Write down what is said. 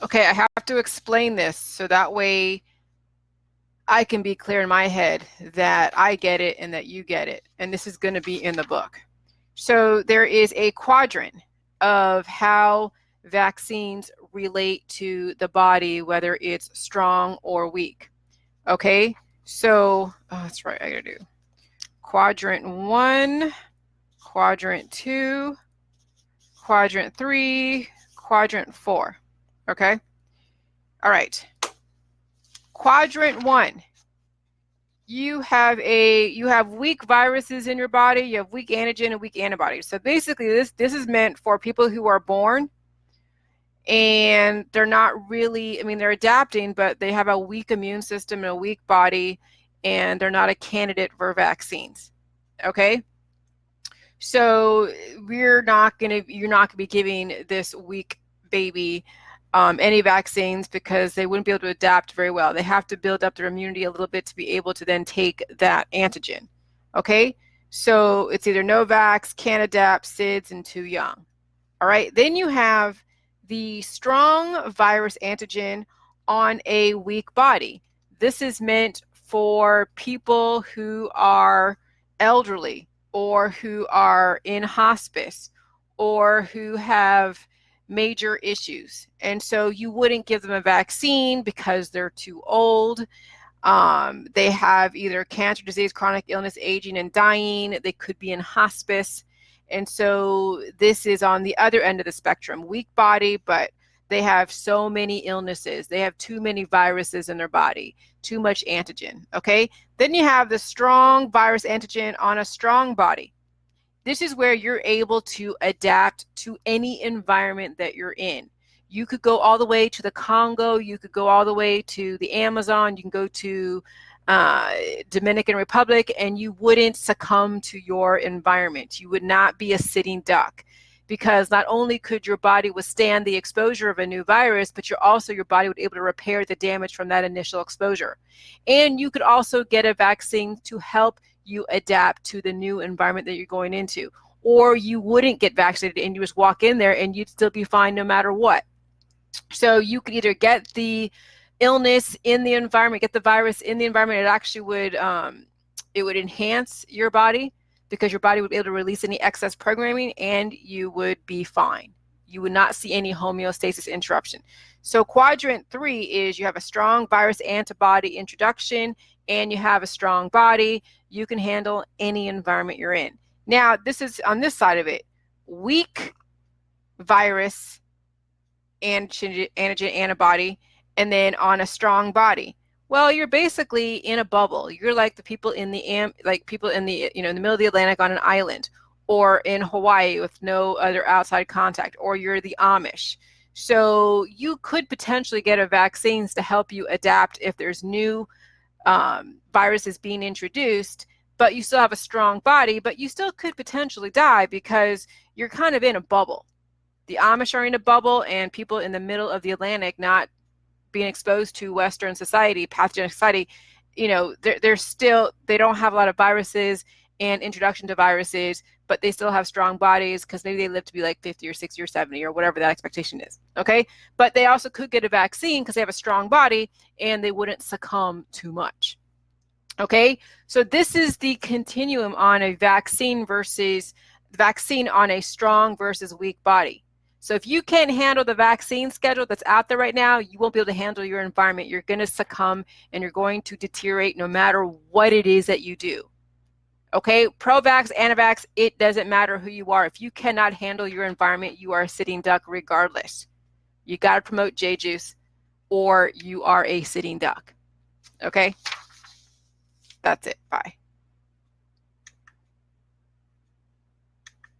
Okay, I have to explain this so that way I can be clear in my head that I get it and that you get it. And this is going to be in the book. So there is a quadrant of how vaccines relate to the body, whether it's strong or weak. Okay, so that's right, I gotta do quadrant 1, quadrant 2, quadrant 3, quadrant 4. Okay, all right. Quadrant 1, you have weak viruses in your body, you have weak antigen and weak antibodies. So basically this is meant for people who are born and they're not really, I mean, they're adapting, but they have a weak immune system and a weak body, and they're not a candidate for vaccines. Okay, so you're not gonna be giving this weak baby any vaccines because they wouldn't be able to adapt very well. They have to build up their immunity a little bit to be able to then take that antigen. Okay, so it's either no vax, can't adapt, SIDS, and too young. All right, then you have the strong virus antigen on a weak body. This is meant for people who are elderly or who are in hospice or who have major issues. And so you wouldn't give them a vaccine because they're too old. They have either cancer, disease, chronic illness, aging, and dying. They could be in hospice. And so this is on the other end of the spectrum, weak body, but they have so many illnesses. They have too many viruses in their body, too much antigen, okay? Then you have the strong virus antigen on a strong body. This is where you're able to adapt to any environment that you're in. You could go all the way to the Congo, you could go all the way to the Amazon, you can go to Dominican Republic, and you wouldn't succumb to your environment. You would not be a sitting duck, because not only could your body withstand the exposure of a new virus, but your body would be able to repair the damage from that initial exposure. And you could also get a vaccine to help you adapt to the new environment that you're going into. Or you wouldn't get vaccinated and you just walk in there and you'd still be fine no matter what. So you could either get the illness in the environment, get the virus in the environment. It actually would enhance your body because your body would be able to release any excess programming and you would be fine. You would not see any homeostasis interruption. So quadrant 3 is you have a strong virus antibody introduction and you have a strong body. You can handle any environment you're in. Now, this is on this side of it, weak virus antigen antibody, and then on a strong body. Well, you're basically in a bubble. You're like the people in the in the in the middle of the Atlantic on an island, or in Hawaii with no other outside contact, or you're the Amish. So you could potentially get a vaccines to help you adapt if there's new viruses being introduced, but you still have a strong body, but you still could potentially die because you're kind of in a bubble. The Amish are in a bubble, and people in the middle of the Atlantic not being exposed to Western society, pathogenic society, they don't have a lot of viruses and introduction to viruses, but they still have strong bodies because maybe they live to be like 50 or 60 or 70 or whatever that expectation is. Okay, but they also could get a vaccine because they have a strong body and they wouldn't succumb too much. Okay, so this is the continuum on a vaccine on a strong versus weak body. So if you can't handle the vaccine schedule that's out there right now, you won't be able to handle your environment. You're going to succumb and you're going to deteriorate no matter what it is that you do. Okay, pro-vax, anti-vax, it doesn't matter who you are. If you cannot handle your environment, you are a sitting duck regardless. You got to promote J-juice or you are a sitting duck. Okay, that's it. Bye.